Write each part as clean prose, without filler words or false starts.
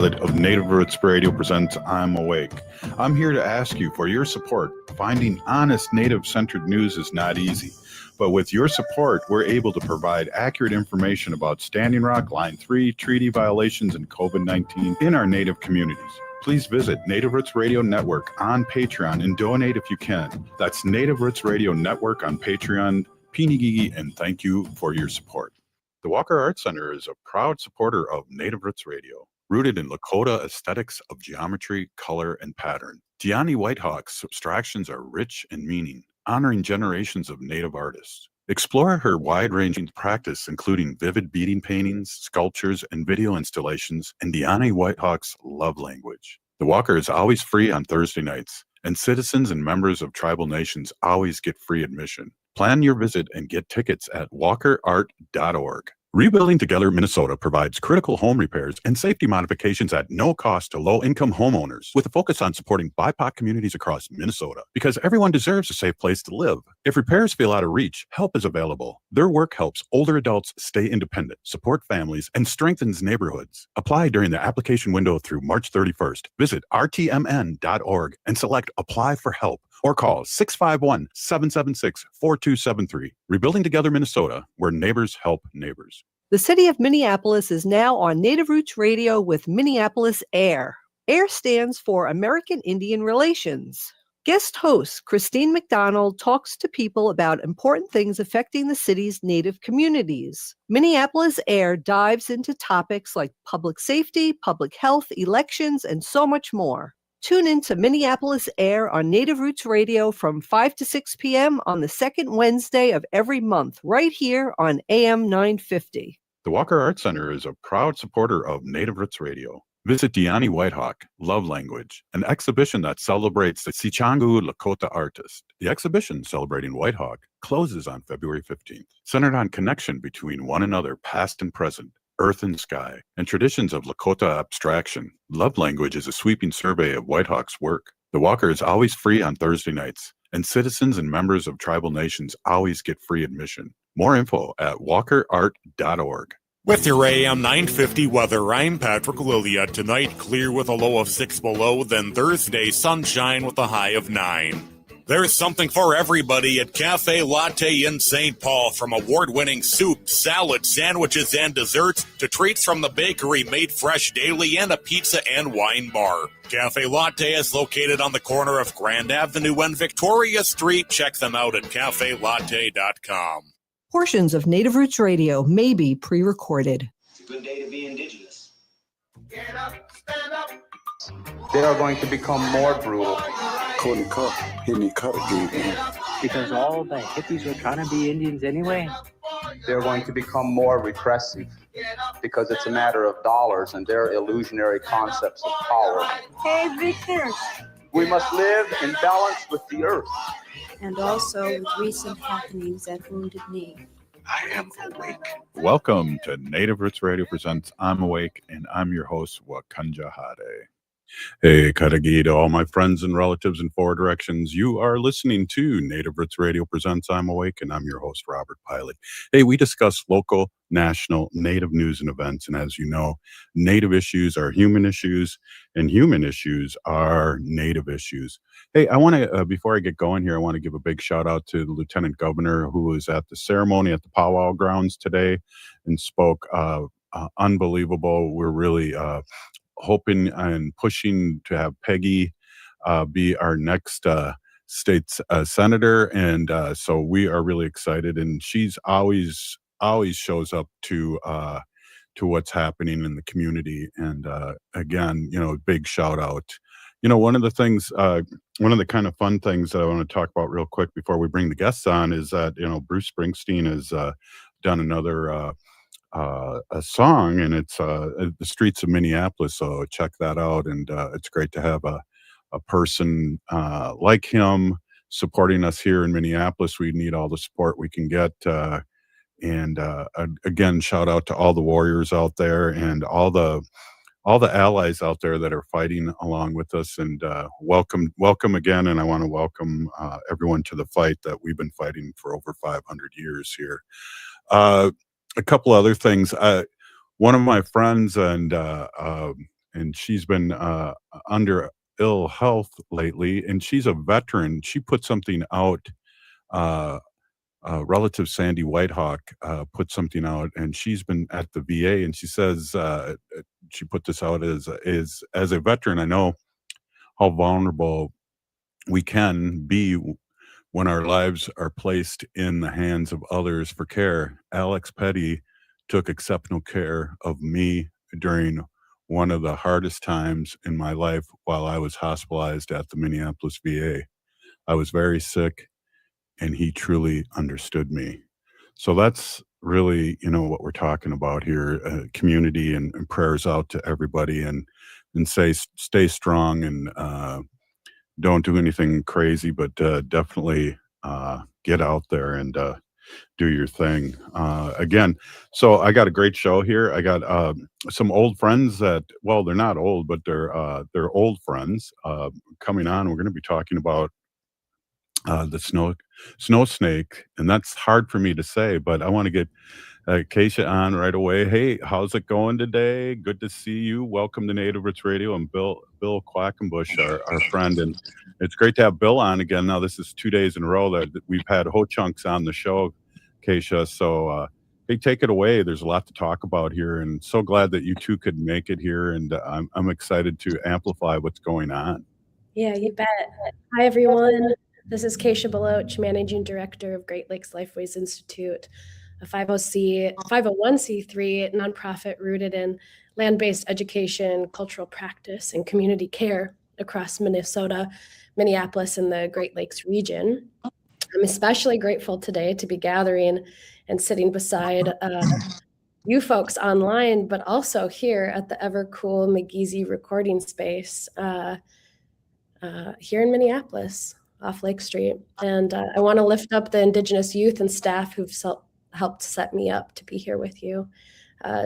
Of Native Roots Radio presents I'm Awake. I'm here to ask you for your support. Finding honest Native-centered news is not easy, but with your support, we're able to provide accurate information about Standing Rock, Line 3, treaty violations, and COVID-19 in our Native communities. Please visit Native Roots Radio Network on Patreon and donate if you can. That's Native Roots Radio Network on Patreon. Pinigigi, and thank you for your support. The Walker Arts Center is a proud supporter of Native Roots Radio. Rooted in Lakota aesthetics of geometry, color, and pattern, Deani Whitehawk's abstractions are rich in meaning, honoring generations of Native artists. Explore her wide-ranging practice, including vivid beading paintings, sculptures, and video installations in Deani Whitehawk's love language. The Walker is always free on Thursday nights, and citizens and members of tribal nations always get free admission. Plan your visit and get tickets at walkerart.org. Rebuilding Together Minnesota provides critical home repairs and safety modifications at no cost to low-income homeowners, with a focus on supporting BIPOC communities across Minnesota, because everyone deserves a safe place to live. If repairs feel out of reach, help is available. Their work helps older adults stay independent, support families, and strengthens neighborhoods. Apply during the application window through March 31st. Visit rtmn.org and select Apply for Help, or call 651-776-4273. Rebuilding Together Minnesota, where neighbors help neighbors. The city of Minneapolis is now on Native Roots Radio with Minneapolis AIR. AIR stands for American Indian Relations. Guest host Christine McDonald talks to people about important things affecting the city's Native communities. Minneapolis AIR dives into topics like public safety, public health, elections, and so much more. Tune in to Minneapolis AIR on Native Roots Radio from 5 to 6 p.m. on the second Wednesday of every month, right here on AM 950. The Walker Arts Center is a proud supporter of Native Roots Radio. Visit Deani Whitehawk, Love Language, an exhibition that celebrates the Sichangu Lakota artist. The exhibition, celebrating Whitehawk, closes on February 15th, centered on connection between one another, past and present, earth and sky, and traditions of Lakota abstraction. Love Language is a sweeping survey of Whitehawk's work. The Walker is always free on Thursday nights, and citizens and members of tribal nations always get free admission. More info at walkerart.org. With your AM 950 weather, I'm Patrick Lilia. Tonight, clear with a low of 6 below, then Thursday, sunshine with a high of 9. There's something for everybody at Cafe Latte in St. Paul, from award-winning soup, salad, sandwiches, and desserts to treats from the bakery made fresh daily and a pizza and wine bar. Cafe Latte is located on the corner of Grand Avenue and Victoria Street. Check them out at cafelatte.com. Portions of Native Roots Radio may be pre-recorded. It's a good day to be indigenous. Get up, stand up. They are going to become more brutal. Cody Cup, hit me cut again. Because all the hippies were trying to be Indians anyway. They're going to become more repressive because it's a matter of dollars and their illusionary concepts of power. Hey, Victor. We must live in balance with the earth. And also with recent happenings at Wounded Knee. I am awake. Welcome to Native Roots Radio presents I'm Awake, and I'm your host, Wakanja Hade. Hey, Kadagi, to all my friends and relatives in four directions. You are listening to Native Roots Radio presents I'm Awake, and I'm your host, Robert Piley. Hey, we discuss local, national, Native news and events, and as you know, Native issues are human issues, and human issues are Native issues. Hey, I want to, before I get going here, I want to give a big shout out to the Lieutenant Governor who was at the ceremony at the powwow grounds today and spoke unbelievable. We're really hoping and pushing to have Peggy be our next state senator, and so we are really excited. And she's always shows up to what's happening in the community. And again, big shout out. One of the things, one of the kind of fun things that I want to talk about real quick before we bring the guests on is that Bruce Springsteen has done another a song, and it's the streets of Minneapolis, so check that out. And it's great to have a person like him supporting us here in Minneapolis. We need all the support we can get, and again, shout out to all the warriors out there and all the allies out there that are fighting along with us, and welcome again. And I want to welcome everyone to the fight that we've been fighting for over 500 years here. A couple other things. One of my friends and and she's been under ill health lately, and she's a veteran. She put something out. Relative Sandy Whitehawk put something out, and she's been at the VA, and she says she put this out as a veteran. I know how vulnerable we can be when our lives are placed in the hands of others for care. Alex Petty took exceptional care of me during one of the hardest times in my life while I was hospitalized at the Minneapolis VA. I was very sick, and he truly understood me. So that's really, what we're talking about here, community and prayers out to everybody, and stay strong, and don't do anything crazy, but definitely get out there and do your thing. Again, so I got a great show here. I got some old friends that, well, they're not old, but they're old friends coming on. We're going to be talking about the snow snake, and that's hard for me to say, but I want to get Kaesha on right away. Hey, how's it going today? Good to see you. Welcome to Native Roots Radio. And Bill Quackenbush, our friend, and it's great to have Bill on again. Now this is 2 days in a row that we've had Ho-Chunks on the show, Kaesha. So hey, take it away. There's a lot to talk about here, and so glad that you two could make it here, and I'm excited to amplify what's going on. Yeah, you bet. Hi, everyone. This is Kaesha Baloch, Managing Director of Great Lakes Lifeways Institute, a 501c3 nonprofit rooted in land-based education, cultural practice, and community care across Minnesota, Minneapolis, and the Great Lakes region. I'm especially grateful today to be gathering and sitting beside you folks online, but also here at the ever-cool McGeezy recording space here in Minneapolis, off Lake Street. And I want to lift up the Indigenous youth and staff who've helped set me up to be here with you.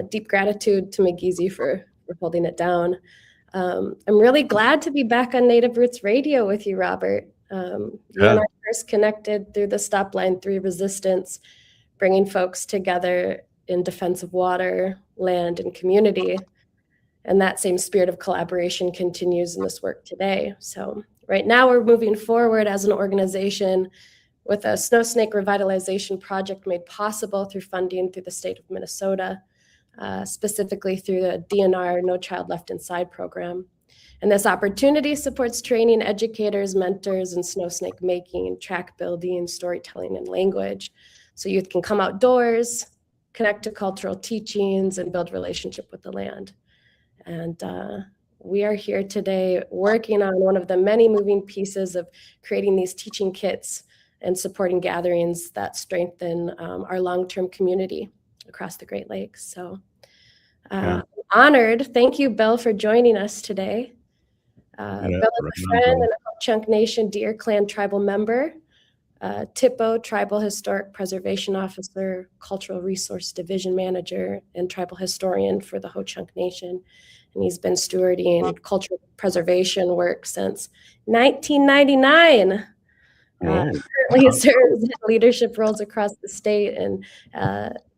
Deep gratitude to McGeezy for holding it down. I'm really glad to be back on Native Roots Radio with you, Robert. You and I first connected through the Stop Line 3 Resistance, bringing folks together in defense of water, land, and community. And that same spirit of collaboration continues in this work today. So right now we're moving forward as an organization with a snow snake revitalization project made possible through funding through the state of Minnesota, specifically through the DNR No Child Left Inside program. And this opportunity supports training educators, mentors in snow snake making, track building, storytelling, and language. So youth can come outdoors, connect to cultural teachings, and build relationship with the land. And we are here today working on one of the many moving pieces of creating these teaching kits and supporting gatherings that strengthen our long-term community across the Great Lakes. So I'm honored. Thank you, Bill, for joining us today. Bill is a friend and a Ho-Chunk Nation Deer Clan tribal member, TIPO, Tribal Historic Preservation Officer, Cultural Resource Division Manager, and Tribal Historian for the Ho-Chunk Nation. And he's been stewarding cultural preservation work since 1999. Currently serves in leadership roles across the state and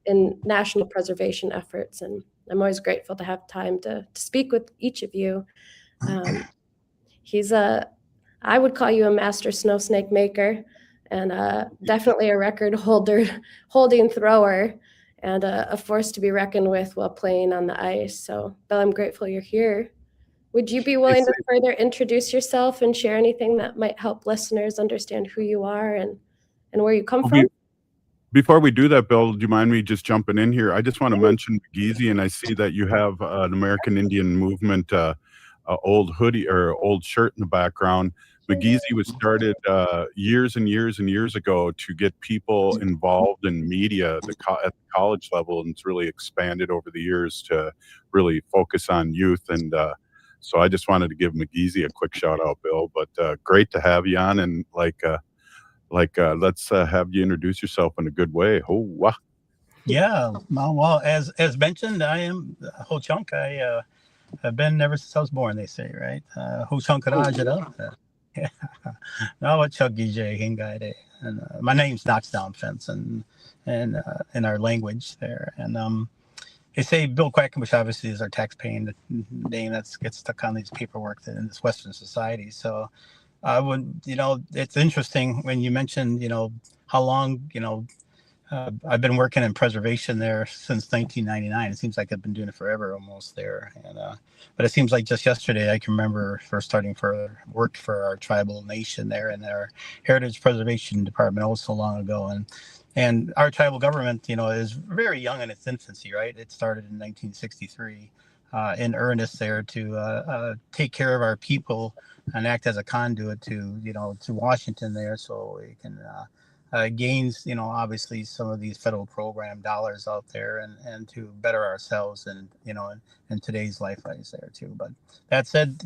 in national preservation efforts. And I'm always grateful to have time to speak with each of you. I would call you a master snow snake maker, and definitely a record holding thrower, and a force to be reckoned with while playing on the ice. So, Bill, I'm grateful you're here. Would you be willing to further introduce yourself and share anything that might help listeners understand who you are and where you come from? Before we do that, Bill, do you mind me just jumping in here? I just want to mention McGeezy, and I see that you have an American Indian Movement old hoodie or old shirt in the background. McGeezy was started years and years and years ago to get people involved in media at the college level, and it's really expanded over the years to really focus on youth. And so I just wanted to give McGeezy a quick shout out, Bill. But great to have you on, and let's have you introduce yourself in a good way. Oh, wow. Yeah, well, as mentioned, I am Ho-Chunk. I've been ever since I was born, they say, right? Ho-Chunk Rajada. No, what Chuggy Hingade. And my name's Knocks Down Fence, and in our language there. And They say Bill Quackenbush obviously is our tax-paying name that gets stuck on these paperwork that in this Western society. So I would, it's interesting when you mentioned, how long, I've been working in preservation there since 1999. It seems like I've been doing it forever almost there. And but it seems like just yesterday I can remember first starting for work for our tribal nation there in our Heritage Preservation Department oh so long ago. And our tribal government, is very young in its infancy, right? It started in 1963 in earnest there to take care of our people and act as a conduit to Washington there, so we can gains, obviously some of these federal program dollars out there and to better ourselves and, in today's Lifeways there too. But that said,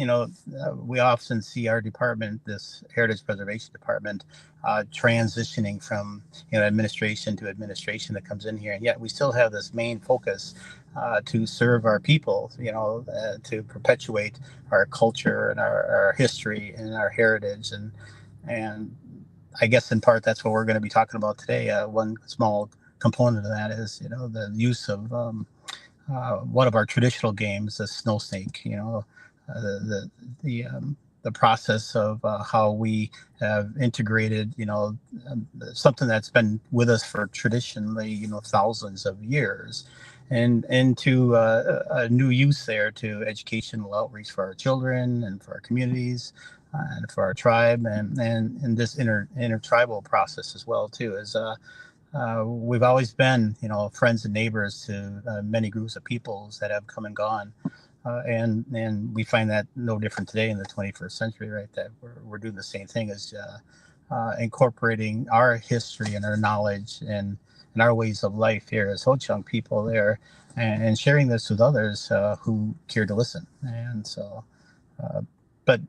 we often see our department, this Heritage Preservation Department, transitioning from, administration to administration that comes in here. And yet we still have this main focus to serve our people, to perpetuate our culture and our history and our heritage. And I guess in part that's what we're going to be talking about today. One small component of that is, the use of one of our traditional games, the snow snake. The process of how we have integrated, something that's been with us for traditionally, thousands of years, and into a new use there to educational outreach for our children and for our communities. And for our tribe and this intertribal process as well too, is we've always been friends and neighbors to many groups of peoples that have come and gone, and we find that no different today in the 21st century, right? That we're doing the same thing as incorporating our history and our knowledge and our ways of life here as Ho-Chunk people there, and sharing this with others who care to listen. And so, but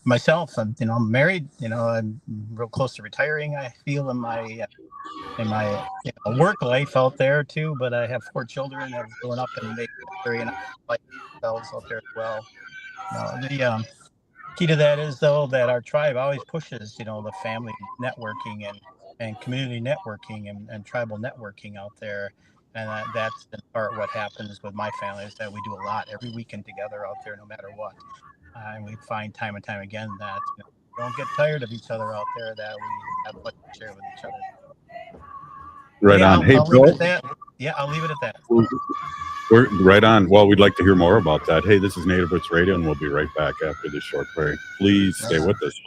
myself, I'm married, I'm real close to retiring, I feel in my work life out there too, but I have 4 children that have grown up and they carry like themselves out there as well. The key to that is though that our tribe always pushes, the family networking and community networking and tribal networking out there. And that's in part what happens with my family, is that we do a lot every weekend together out there, no matter what. And we find time and time again that we don't get tired of each other out there, that we have much to share with each other. Right on. Hey, I'll Bill. leave it at that. Yeah, I'll leave it at that. We're right on. Well, we'd like to hear more about that. Hey, this is Native Roots Radio, and we'll be right back after this short break. Please stay with us.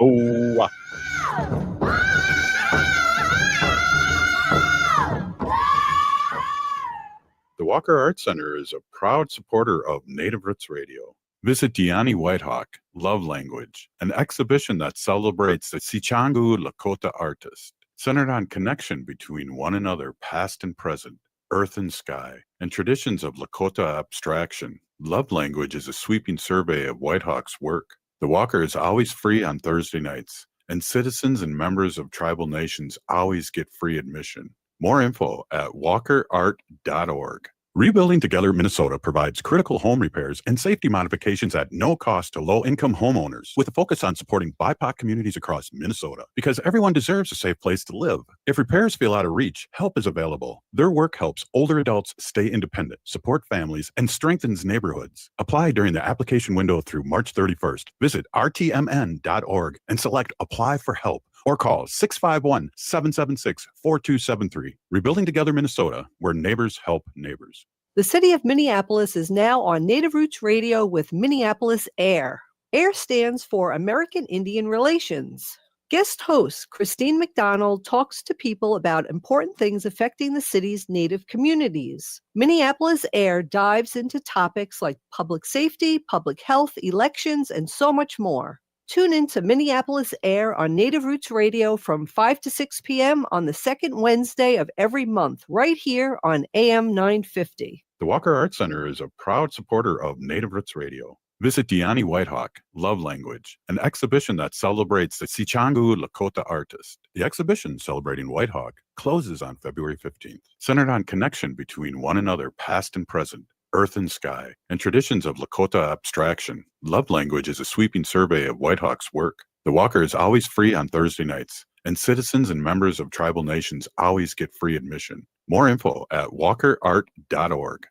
The Walker Arts Center is a proud supporter of Native Roots Radio. Visit Diani Whitehawk, Love Language, an exhibition that celebrates the cekg Lakota artist, centered on connection between one another, past and present, earth and sky, and traditions of Lakota abstraction. Love Language is a sweeping survey of Whitehawk's work. The Walker is always free on Thursday nights, and citizens and members of tribal nations always get free admission. More info at walkerart.org. Rebuilding Together Minnesota provides critical home repairs and safety modifications at no cost to low-income homeowners, with a focus on supporting BIPOC communities across Minnesota, because everyone deserves a safe place to live. If repairs feel out of reach, help is available. Their work helps older adults stay independent, support families, and strengthens neighborhoods. Apply during the application window through March 31st. Visit rtmn.org and select Apply for Help, or call 651-776-4273. Rebuilding Together Minnesota, where neighbors help neighbors. The city of Minneapolis is now on Native Roots Radio with Minneapolis AIR. AIR stands for American Indian Relations. Guest host Christine McDonald talks to people about important things affecting the city's Native communities. Minneapolis AIR dives into topics like public safety, public health, elections, and so much more. Tune in to Minneapolis AIR on Native Roots Radio from 5 to 6 p.m. on the second Wednesday of every month, right here on AM 950. The Walker Arts Center is a proud supporter of Native Roots Radio. Visit Diani Whitehawk, Love Language, an exhibition that celebrates the cekg Lakota artist. The exhibition celebrating Whitehawk closes on February 15th, centered on connection between one another, past and present, earth and sky, and traditions of Lakota abstraction. Love Language is a sweeping survey of Whitehawk's work. The Walker is always free on Thursday nights, and citizens and members of tribal nations always get free admission. More info at walkerart.org.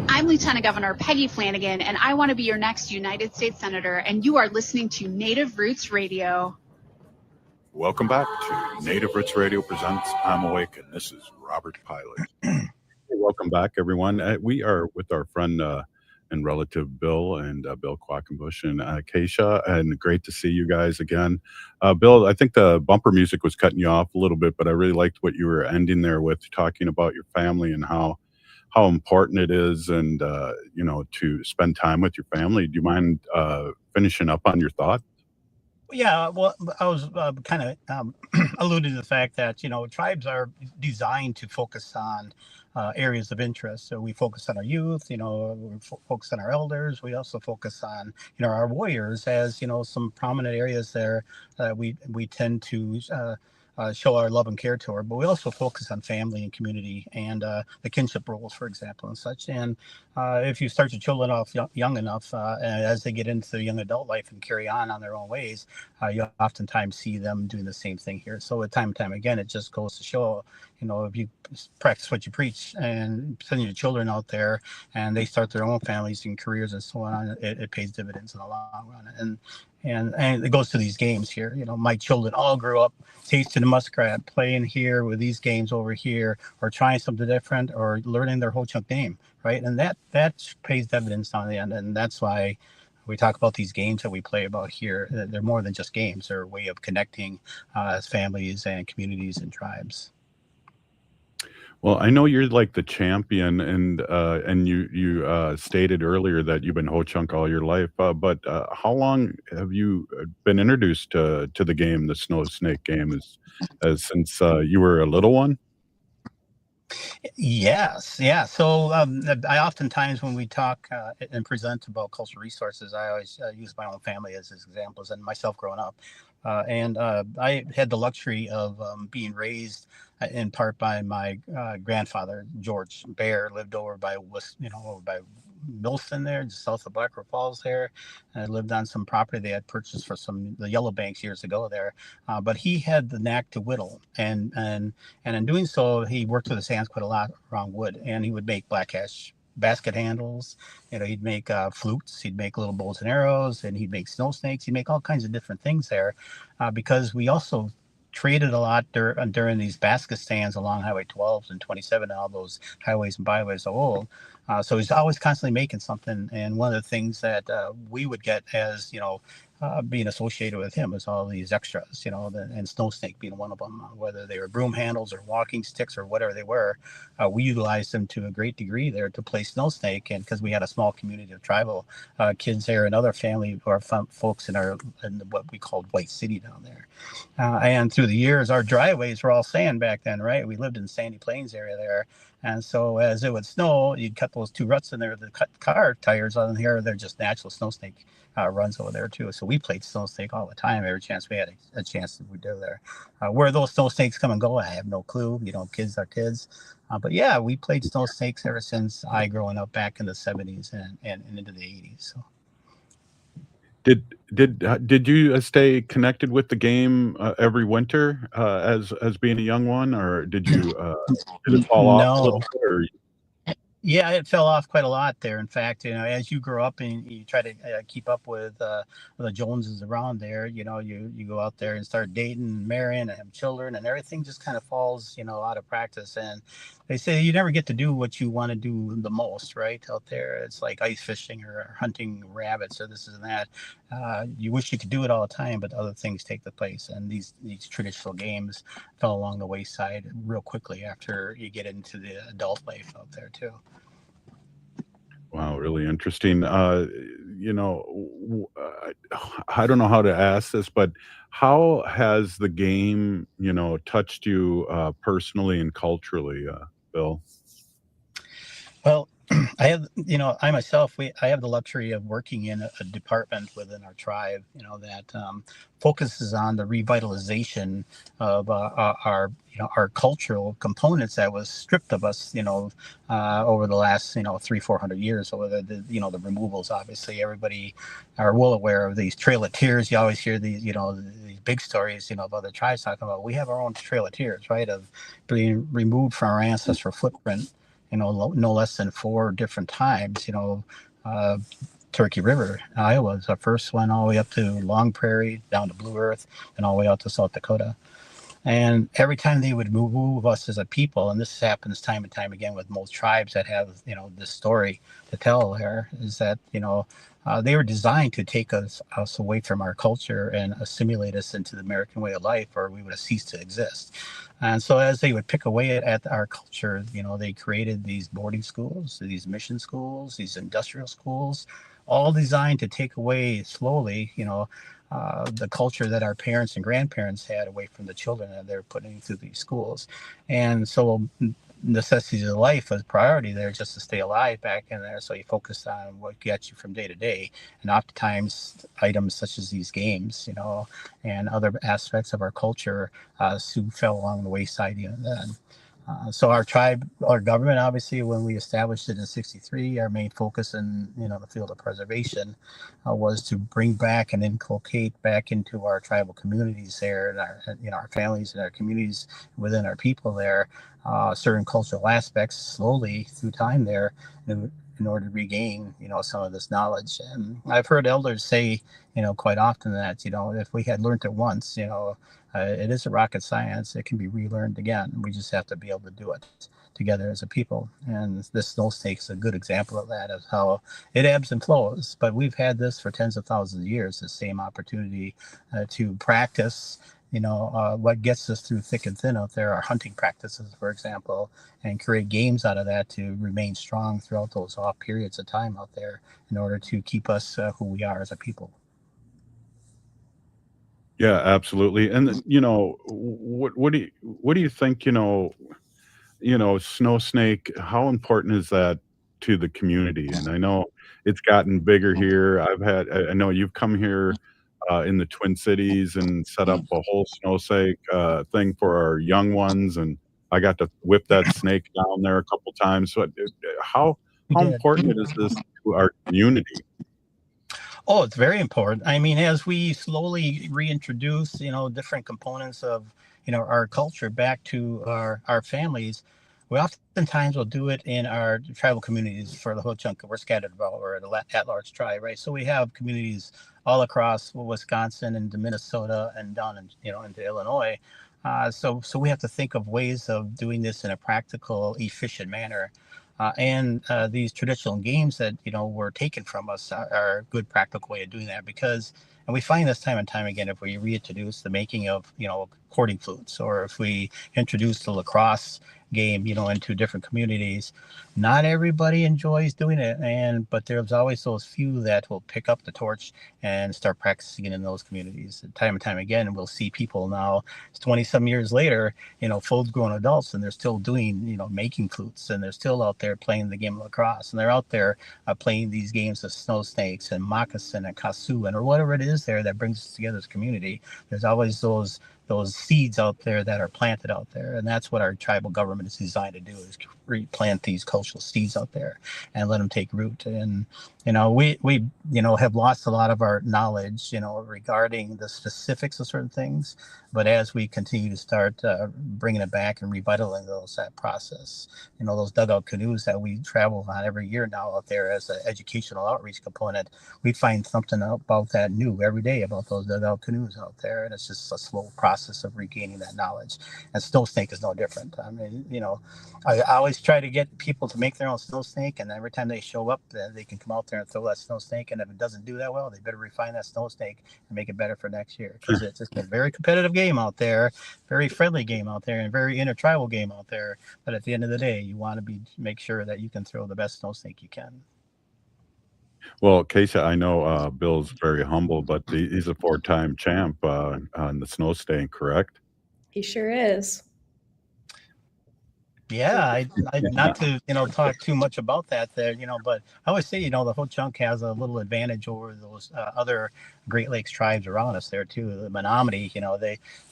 I'm Lieutenant Governor Peggy Flanagan, and I want to be your next United States Senator, and you are listening to Native Roots Radio. Welcome back to Native Roots Radio Presents I'm Awake, and this is Robert Pilot. Welcome back, everyone. We are with our friend and relative Bill and Bill Quackenbush and Kaesha, and great to see you guys again. Bill, I think the bumper music was cutting you off a little bit, but I really liked what you were ending there with, talking about your family and how important it is, and to spend time with your family. Do you mind finishing up on your thought? Yeah, well, I was kind of alluding to the fact that, tribes are designed to focus on areas of interest. So we focus on our youth, we focus on our elders. We also focus on, our warriors as, some prominent areas there that we tend to show our love and care toward. But we also focus on family and community and the kinship roles, for example, and such. And if you start your children off young enough, and as they get into young adult life and carry on their own ways, you oftentimes see them doing the same thing here. So time and time again, it just goes to show, if you practice what you preach and send your children out there and they start their own families and careers and so on, it pays dividends in the long run. And it goes to these games here. My children all grew up tasting the muskrat, playing here with these games over here, or trying something different, or learning their Ho-Chunk name, right? And that pays dividends on the end. And that's why we talk about these games that we play about here. They're more than just games. They're a way of connecting as families and communities and tribes. Well, I know you're like the champion, and you stated earlier that you've been Ho-Chunk all your life. But how long have you been introduced to the game, the Snow Snake game, as since you were a little one? Yes, yeah. So I oftentimes, when we talk and present about cultural resources, I always use my own family as examples, and myself growing up. And I had the luxury of being raised in part by my grandfather, George Bear, lived over by Milston there, just south of Black River Falls there. And I lived on some property they had purchased for the Yellow Banks years ago there. But he had the knack to whittle, and in doing so, he worked with his hands quite a lot around wood, and he would make black ash basket handles. He'd make flutes, he'd make little bows and arrows, and he'd make snow snakes. He'd make all kinds of different things there, because we also traded a lot during these basket stands along Highway 12 and 27 and all those highways and byways are old. So he's always constantly making something. And one of the things that we would get as, being associated with him is all these extras, and Snow Snake being one of them, whether they were broom handles or walking sticks or whatever they were. We utilized them to a great degree there to play Snow Snake. And because we had a small community of tribal kids there and other family or folks in what we called White City down there. And through the years, our driveways were all sand back then, right? We lived in the Sandy Plains area there. And so as it would snow, you'd cut those two ruts in there to cut car tires on here. They're just natural Snow Snake runs over there too. So we played Snow Snake all the time. Every chance we had a chance that we do there. Where those Snow Snakes come and go, I have no clue. Kids are kids. But yeah, we played Snow Snakes ever since I growing up back in the 70s and into the 80s. So. Did you stay connected with the game every winter as being a young one, or did you did it fall off a little bit? Or? Yeah, it fell off quite a lot there. In fact, as you grow up and you try to keep up with the Joneses around there, you go out there and start dating and marrying and have children, and everything just kind of falls, out of practice. And they say you never get to do what you want to do the most, right? Out there, it's like ice fishing or hunting rabbits or this and that. You wish you could do it all the time, but other things take the place. And these traditional games fell along the wayside real quickly after you get into the adult life out there too. Wow, really interesting. I don't know how to ask this, but how has the game, touched you personally and culturally, Bill? Well, I have, I myself, I have the luxury of working in a department within our tribe, that focuses on the revitalization of our, our cultural components that was stripped of us, over the last, 300-400 years. Over the removals. Obviously, everybody are well aware of these Trail of Tears. You always hear these, these big stories, of other tribes talking about. We have our own Trail of Tears, right? Of being removed from our ancestral footprint. No less than 4 different times. Turkey River, Iowa is our first one, all the way up to Long Prairie, down to Blue Earth, and all the way out to South Dakota. And every time they would move us as a people, and this happens time and time again with most tribes that have, this story to tell here, is that, they were designed to take us away from our culture and assimilate us into the American way of life, or we would have ceased to exist. And so as they would pick away at our culture, they created these boarding schools, these mission schools, these industrial schools, all designed to take away slowly, the culture that our parents and grandparents had away from the children that they're putting through these schools. And so necessities of life was priority there, just to stay alive back in there. So you focus on what gets you from day to day, and oftentimes items such as these games, and other aspects of our culture soon fell along the wayside even then. So our tribe, our government, obviously, when we established it in '63, our main focus in the field of preservation was to bring back and inculcate back into our tribal communities there, and our families and our communities within our people there, certain cultural aspects slowly through time there, in order to regain some of this knowledge. And I've heard elders say quite often that if we had learned it once, it isn't rocket science. It can be relearned again. We just have to be able to do it together as a people. And this snow snake is a good example of that, of how it ebbs and flows. But we've had this for tens of thousands of years, the same opportunity to practice what gets us through thick and thin out there, our hunting practices, for example, and create games out of that to remain strong throughout those off periods of time out there in order to keep us who we are as a people. Yeah, absolutely. And what do you think, snow snake, how important is that to the community? And I know it's gotten bigger here. I know you've come here in the Twin Cities and set up a whole snow snake thing for our young ones, and I got to whip that snake down there a couple times. So how important is this to our community? Oh, it's very important. I mean, as we slowly reintroduce, different components of, our culture back to our families, we oftentimes will do it in our tribal communities for the whole chunk that we're scattered about, or the at-large tribe, right? So we have communities all across Wisconsin and to Minnesota and down into Illinois. So we have to think of ways of doing this in a practical, efficient manner. And these traditional games that were taken from us are a good practical way of doing that, because, and we find this time and time again, if we reintroduce the making of cording flutes, or if we introduce the lacrosse game into different communities, not everybody enjoys doing it, but there's always those few that will pick up the torch and start practicing it in those communities. And time and time again, we'll see people now 20-some years later, full-grown adults, and they're still doing making flutes, and they're still out there playing the game of lacrosse, and they're out there playing these games of snow snakes and moccasin and kasu, or whatever it is there that brings us together as a community. There's always those seeds out there that are planted out there, and that's what our tribal government is designed to do, is replant these cultural seeds out there and let them take root. And we have lost a lot of our knowledge regarding the specifics of certain things, but as we continue to start bringing it back and revitalizing that process, those dugout canoes that we travel on every year now out there as an educational outreach component, we find something about that new every day about those dugout canoes out there, and it's just a slow process of regaining that knowledge. And snow snake is no different. I mean, I always try to get people to make their own snow snake, and every time they show up, they can come out there and throw that snow snake, and if it doesn't do that well, they better refine that snow snake and make it better for next year, because it's just a very competitive game out there, very friendly game out there, and very intertribal game out there. But at the end of the day, you want to make sure that you can throw the best snow snake you can. Well, Kaesha, I know Bill's very humble, but he's a 4-time champ on the snow snake, correct? He sure is. Yeah, I not to talk too much about that there, but I always say the Ho Chunk has a little advantage over those other Great Lakes tribes around us there too. The Menominee,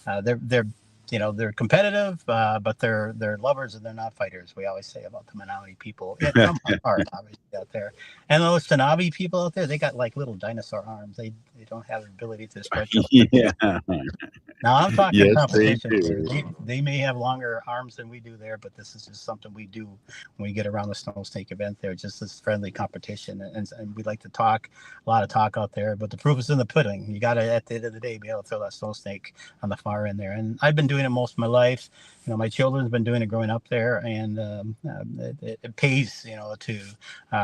they're competitive, but they're lovers and they're not fighters. We always say about the Menominee people, from our heart, obviously out there. And those Tanabe people out there, they got like little dinosaur arms. They don't have the ability to stretch out. Yeah. Now I'm talking Yes, competition. they do. They may have longer arms than we do there, but this is just something we do when we get around the Snow Snake event there. Just this friendly competition, and we like to talk, a lot of talk out there. But the proof is in the pudding. You got to, at the end of the day, be able to throw that Snow Snake on the far end there. And I've been doing it most of my life. My children's been doing it growing up there, and it pays, to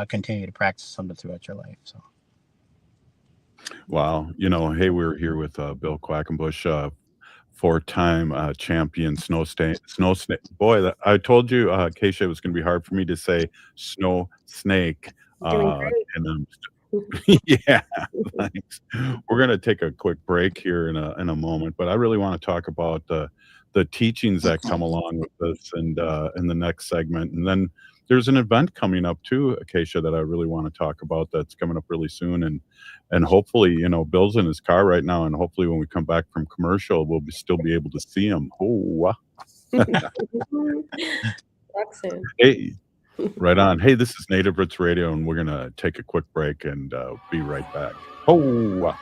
continue to practice something throughout your life. So. Wow. Hey, we're here with Bill Quackenbush, four-time champion snow snake. Boy, I told you, Kaesha, it was going to be hard for me to say snow snake. And yeah, thanks. We're going to take a quick break here in a moment, but I really want to talk about the teachings that come along with this, and in the next segment, and then there's an event coming up too, Kaesha, that I really want to talk about. That's coming up really soon, and hopefully, Bill's in his car right now, and hopefully, when we come back from commercial, we'll still be able to see him. Oh, hey, right on. Hey, this is Native Roots Radio, and we're gonna take a quick break and be right back. Oh.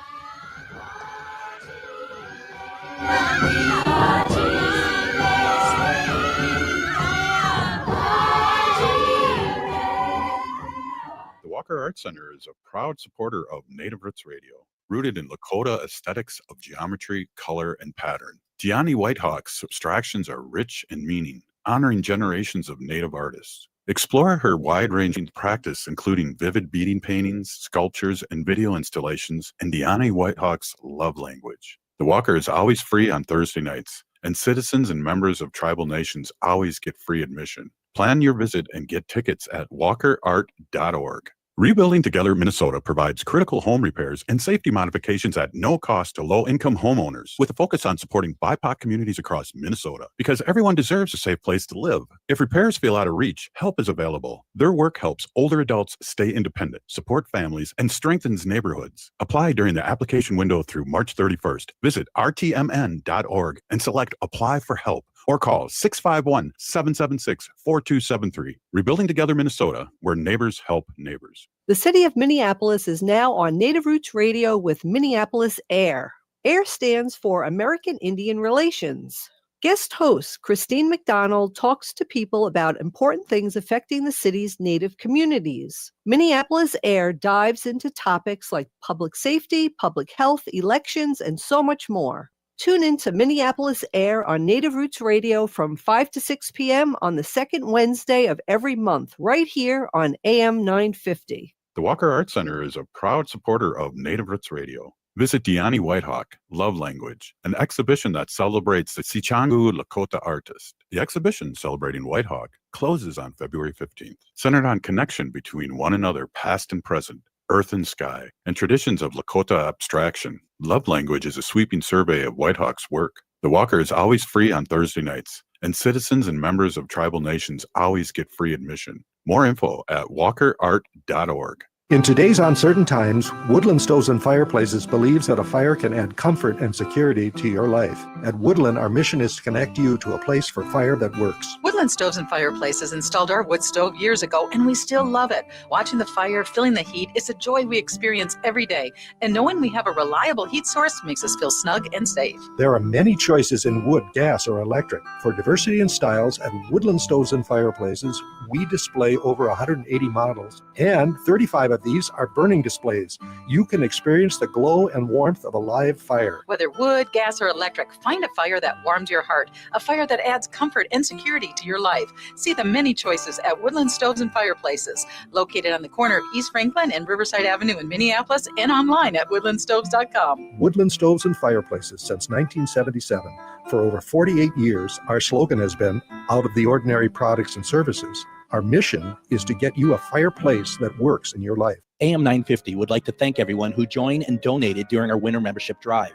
The Walker Art Center is a proud supporter of Native Roots Radio, rooted in Lakota aesthetics of geometry, color, and pattern. Diani Whitehawk's abstractions are rich in meaning, honoring generations of Native artists. Explore her wide-ranging practice, including vivid beading paintings, sculptures, and video installations, and Diani Whitehawk's love language. The Walker is always free on Thursday nights, and citizens and members of tribal nations always get free admission. Plan your visit and get tickets at walkerart.org. Rebuilding Together Minnesota provides critical home repairs and safety modifications at no cost to low-income homeowners, with a focus on supporting BIPOC communities across Minnesota, because everyone deserves a safe place to live. If repairs feel out of reach, help is available. Their work helps older adults stay independent, support families, and strengthens neighborhoods. Apply during the application window through March 31st. Visit rtmn.org and select Apply for Help, or call 651-776-4273. Rebuilding Together Minnesota, where neighbors help neighbors. The city of Minneapolis is now on Native Roots Radio with Minneapolis AIR. AIR stands for American Indian Relations. Guest host Christine McDonald talks to people about important things affecting the city's Native communities. Minneapolis AIR dives into topics like public safety, public health, elections, and so much more. Tune in to Minneapolis AIR on Native Roots Radio from 5 to 6 p.m. on the second Wednesday of every month, right here on AM 950. The Walker Art Center is a proud supporter of Native Roots Radio. Visit Diani Whitehawk, Love Language, an exhibition that celebrates the Sichangu Lakota artist. The exhibition, celebrating Whitehawk, closes on February 15th, centered on connection between one another, past and present, earth and sky, and traditions of Lakota abstraction. Love Language is a sweeping survey of Whitehawk's work. The Walker is always free on Thursday nights, and citizens and members of tribal nations always get free admission. More info at walkerart.org. In today's uncertain times, Woodland Stoves and Fireplaces believes that a fire can add comfort and security to your life. At Woodland, our mission is to connect you to a place for fire that works. Woodland Stoves and Fireplaces installed our wood stove years ago, and we still love it. Watching the fire, feeling the heat, is a joy we experience every day. And knowing we have a reliable heat source makes us feel snug and safe. There are many choices in wood, gas, or electric. For diversity in styles, at Woodland Stoves and Fireplaces, we display over 180 models, and 35 of these are burning displays. You can experience the glow and warmth of a live fire. Whether wood, gas, or electric, find a fire that warms your heart, a fire that adds comfort and security to your life. See the many choices at Woodland Stoves and Fireplaces, located on the corner of East Franklin and Riverside Avenue in Minneapolis, and online at woodlandstoves.com. Woodland Stoves and Fireplaces since 1977. For over 48 years, our slogan has been, out of the ordinary products and services. Our mission is to get you a fireplace that works in your life. AM 950 would like to thank everyone who joined and donated during our winter membership drive.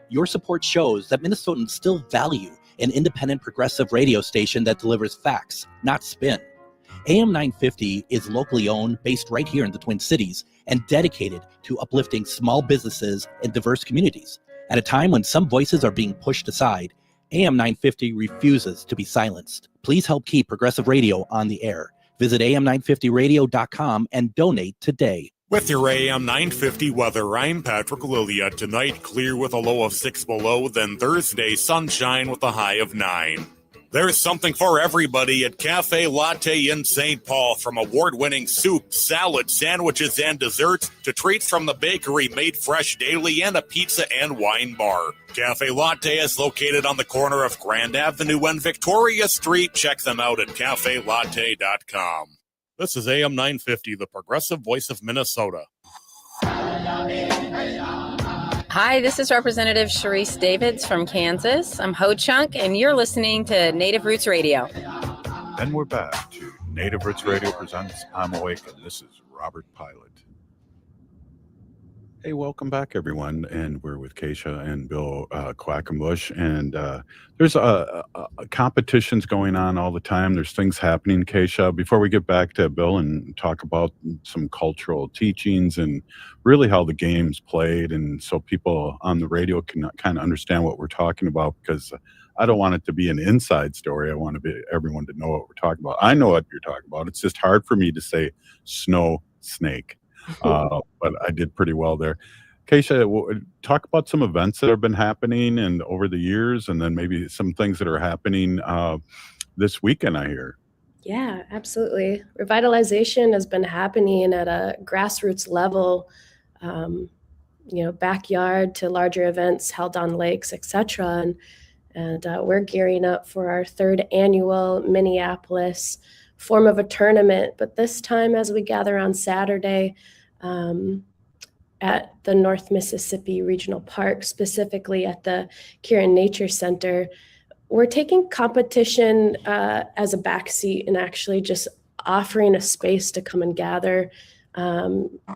Your support shows that Minnesotans still value an independent progressive radio station that delivers facts, not spin. AM 950 is locally owned, based right here in the Twin Cities, and dedicated to uplifting small businesses and diverse communities. At a time when some voices are being pushed aside, AM 950 refuses to be silenced. Please help keep progressive radio on the air. Visit am950radio.com and donate today. With your AM 950 weather, I'm Patrick Lilia. Tonight, clear with a low of 6 below, then Thursday, sunshine with a high of 9. There's something for everybody at Cafe Latte in St. Paul, from award-winning soup, salad, sandwiches, and desserts to treats from the bakery made fresh daily and a pizza and wine bar. Cafe Latte is located on the corner of Grand Avenue and Victoria Street. Check them out at cafelatte.com. This is AM 950, the progressive voice of Minnesota. Hi, this is Representative Sharice Davids from Kansas. I'm Ho Chunk, and you're listening to Native Roots Radio. And we're back to Native Roots Radio presents I'm Awake, and this is Robert Pilot. Hey, welcome back, everyone. And we're with Kaesha and Bill Quackenbush. And there's competitions going on all the time. There's things happening, Kaesha. Before we get back to Bill and talk about some cultural teachings and really how the game's played, and so people on the radio can kind of understand what we're talking about, because I don't want it to be an inside story. I want everyone to know what we're talking about. I know what you're talking about. It's just hard for me to say snow snake. But I did pretty well there. Kaesha, talk about some events that have been happening and over the years, and then maybe some things that are happening this weekend, I hear. Yeah, absolutely. Revitalization has been happening at a grassroots level, backyard to larger events held on lakes, etc. And we're gearing up for our 3rd annual Minneapolis form of a tournament, but this time as we gather on Saturday at the North Mississippi Regional Park, specifically at the Kieran Nature Center, we're taking competition as a backseat and actually just offering a space to come and gather,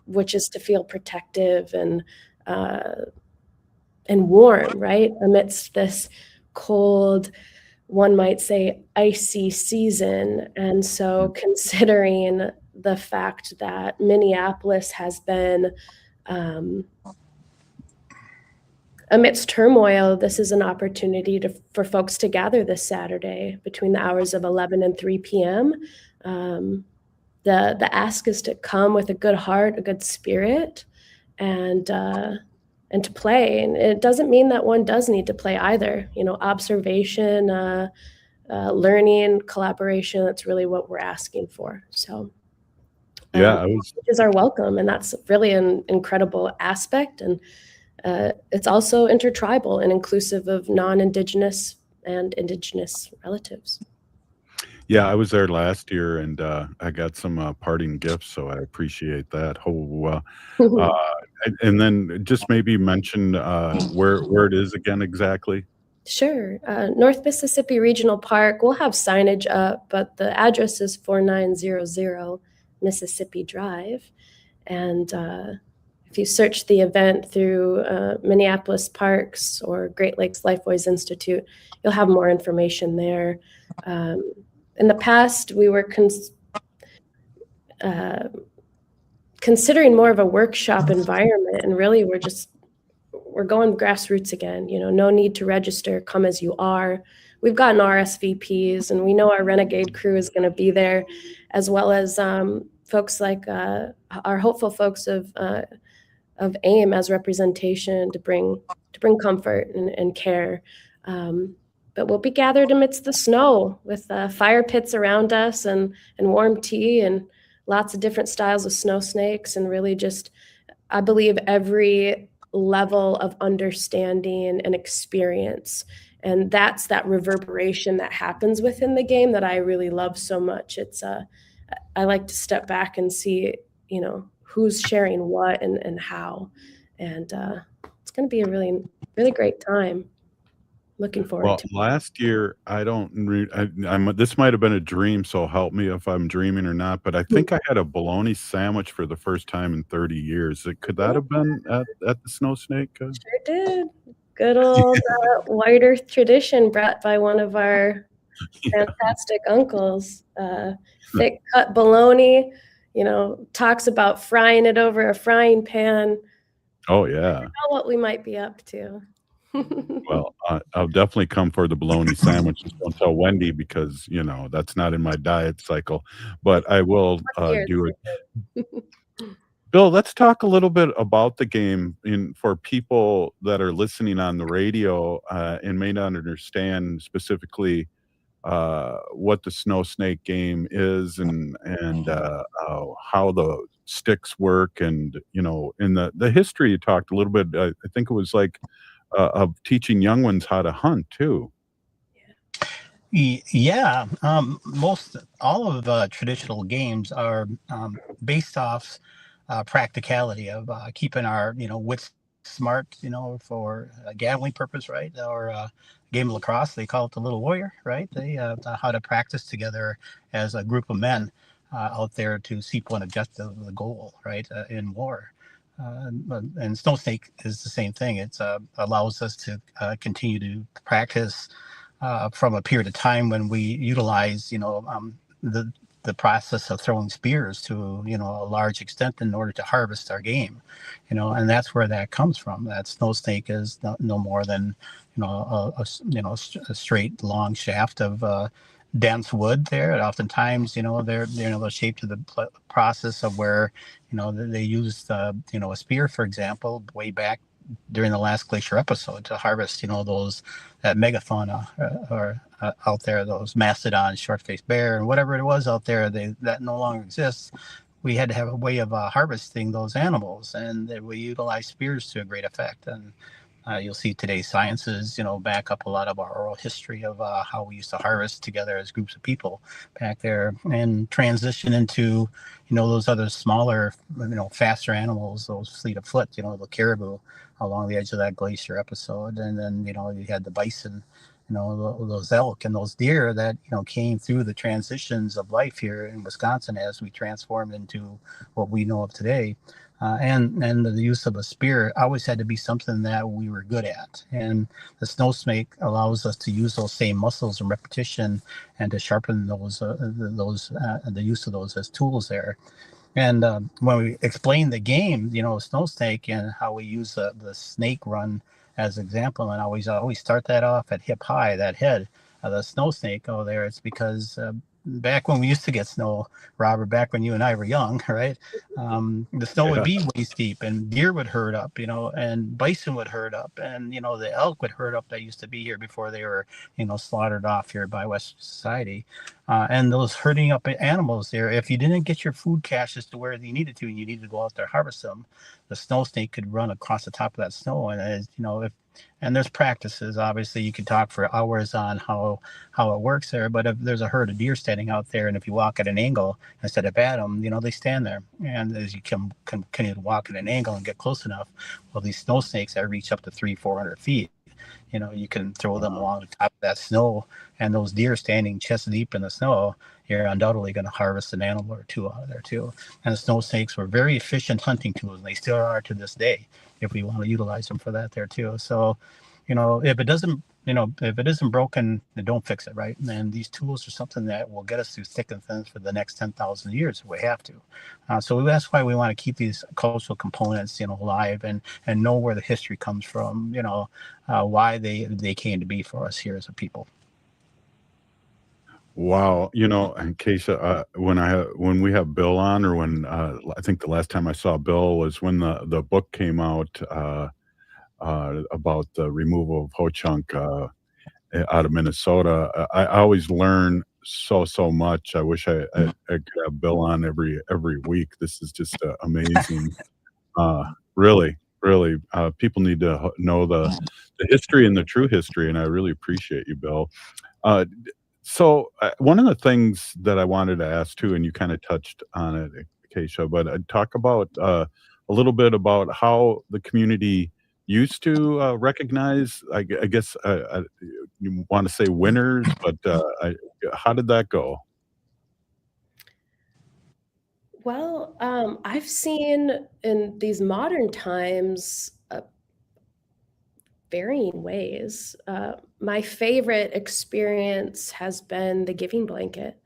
which is to feel protective and warm, right? Amidst this cold, one might say, icy season. And so considering the fact that Minneapolis has been amidst turmoil, this is an opportunity for folks to gather this Saturday between the hours of 11 and 3 p.m. The ask is to come with a good heart, a good spirit, and to play. And it doesn't mean that one does need to play either. Observation, learning, collaboration, that's really what we're asking for. So is our welcome, and that's really an incredible aspect. And it's also intertribal and inclusive of non-Indigenous and Indigenous relatives. Yeah, I was there last year, and I got some parting gifts, so I appreciate that. And then just maybe mention where it is again exactly. Sure. North Mississippi Regional Park, we'll have signage up, but the address is 4900 Mississippi Drive. And if you search the event through Minneapolis Parks or Great Lakes Lifeways Institute, you'll have more information there. In the past, we were considering more of a workshop environment, and really we're going grassroots again. No need to register, come as you are. We've gotten RSVPs, and we know our Renegade crew is going to be there, as well as folks like our hopeful folks of AIM as representation to bring comfort and care. But we'll be gathered amidst the snow with fire pits around us and warm tea and lots of different styles of snow snakes, and really just, I believe, every level of understanding and experience. And that's that reverberation that happens within the game that I really love so much. It's I like to step back and see, who's sharing what and how. And it's going to be a really, really great time. Looking forward to it. Last year, this might have been a dream, so help me if I'm dreaming or not, but I think I had a bologna sandwich for the first time in 30 years. Could that have been at the Snow Snake? Sure did. Good old White Earth tradition brought by one of our fantastic uncles. Thick cut bologna, talks about frying it over a frying pan. Oh yeah. Know what we might be up to. Well, I'll definitely come for the bologna sandwich. Just don't tell Wendy because that's not in my diet cycle. But I will do it. Bill, let's talk a little bit about the game for people that are listening on the radio and may not understand specifically what the snow snake game is and how the sticks work and in the history you talked a little bit. I think it was like of teaching young ones how to hunt too. Yeah, most all of traditional games are based off practicality of keeping our wits smart, for a gambling purpose, right? Or game of lacrosse, they call it the Little Warrior, right? They how to practice together as a group of men out there to seek one objective, the goal, right, in war. And Snow Snake is the same thing. It allows us to continue to practice from a period of time when we utilize, the process of throwing spears to, a large extent in order to harvest our game, and that's where that comes from. That snow snake is no more than, a straight long shaft of dense wood there. And oftentimes, they're shaped to the process of where, they used, a spear, for example, way back during the last glacier episode to harvest, that megafauna or out there, those mastodons, short-faced bear, and whatever it was out there that no longer exists. We had to have a way of harvesting those animals, and we utilize spears to a great effect. And you'll see today's sciences, back up a lot of our oral history of how we used to harvest together as groups of people back there and transition into, those other smaller, faster animals, those fleet of foot, the caribou along the edge of that glacier episode. And then, you had the bison, those elk and those deer that, came through the transitions of life here in Wisconsin as we transformed into what we know of today. And the use of a spear always had to be something that we were good at. And the snow snake allows us to use those same muscles and repetition and to sharpen the use of those as tools there. And when we explain the game, snow snake and how we use the snake run as example, and I always start that off at hip high, that head of the snow snake there. It's because back when we used to get snow, Robert, back when you and I were young, right? The snow would be waist deep and deer would herd up, and bison would herd up, and, the elk would herd up that used to be here before they were, slaughtered off here by Western society. And those herding up animals there, if you didn't get your food caches to where you needed to, and you needed to go out there harvest them, the snow snake could run across the top of that snow. And as and there's practices, obviously you could talk for hours on how it works there, but if there's a herd of deer standing out there, and if you walk at an angle instead of at them, they stand there. And as you continue to walk at an angle and get close enough, well, these snow snakes that reach up to 300-400 feet, you can throw them along the top of that snow, and those deer standing chest deep in the snow, you're undoubtedly going to harvest an animal or two out of there too. And the snow snakes were very efficient hunting tools, and they still are to this day if we want to utilize them for that there too. So, if it isn't broken, then don't fix it, right? And these tools are something that will get us through thick and thin for the next 10,000 years if we have to. So that's why we want to keep these cultural components, alive and know where the history comes from, why they came to be for us here as a people. Wow, and Kaesha, when we have Bill on, or when I think the last time I saw Bill was when the book came out about the removal of Ho-Chunk out of Minnesota. I always learn so much. I wish I could have Bill on every week. This is just amazing. Really, people need to know the history and the true history, and I really appreciate you, Bill. So one of the things that I wanted to ask too, and you kind of touched on it, Kaesha, but I'd talk about a little bit about how the community used to recognize, I guess you want to say winners, but how did that go? Well, I've seen in these modern times varying ways. My favorite experience has been the giving blanket.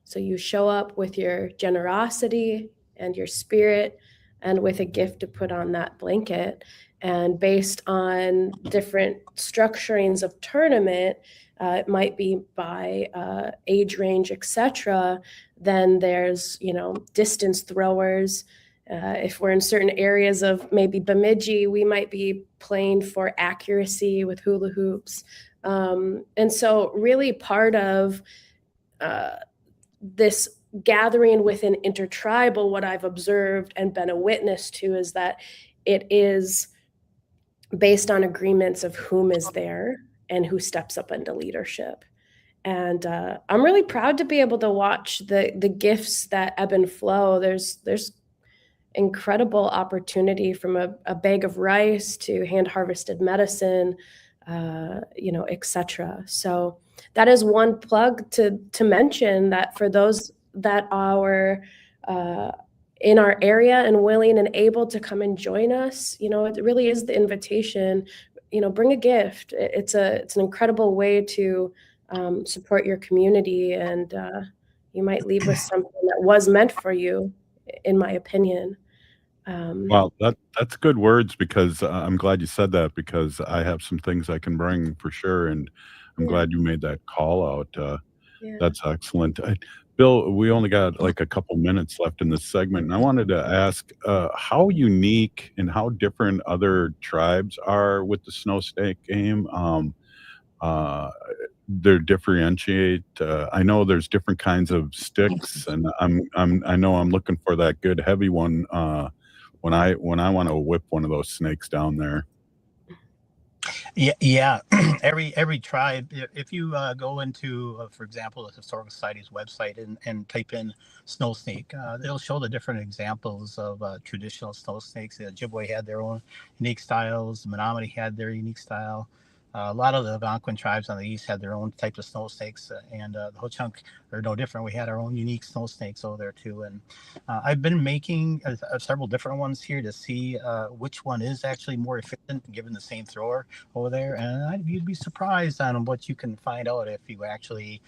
So you show up with your generosity and your spirit and with a gift to put on that blanket. And based on different structurings of tournament, it might be by age range, etc. Then there's, distance throwers. If we're in certain areas of maybe Bemidji, we might be playing for accuracy with hula hoops. And so really part of this gathering within intertribal, what I've observed and been a witness to is that it is based on agreements of whom is there and who steps up into leadership. And I'm really proud to be able to watch the gifts that ebb and flow. There's incredible opportunity from a bag of rice to hand harvested medicine, etc. So that is one plug to mention that for those that are in our area and willing and able to come and join us, it really is the invitation. Bring a gift. It's an incredible way to support your community, and you might leave with something that was meant for you, in my opinion. Well, that's good words, because I'm glad you said that, because I have some things I can bring for sure, and I'm glad you made that call out. That's excellent. Bill, we only got like a couple minutes left in this segment, and I wanted to ask how unique and how different other tribes are with the snow snake game. They differentiate. I know there's different kinds of sticks, and I know I'm looking for that good heavy one when I want to whip one of those snakes down there. Yeah. Every tribe, if you go into, for example, the Historical Society's website and type in snow snake, they'll show the different examples of traditional snow snakes. The Ojibwe had their own unique styles. The Menominee had their unique style. A lot of the Algonquin tribes on the east had their own types of snow snakes, and the Ho-Chunk are no different. We had our own unique snow snakes over there too. And I've been making several different ones here to see which one is actually more efficient given the same thrower over there. And you'd be surprised on what you can find out if you actually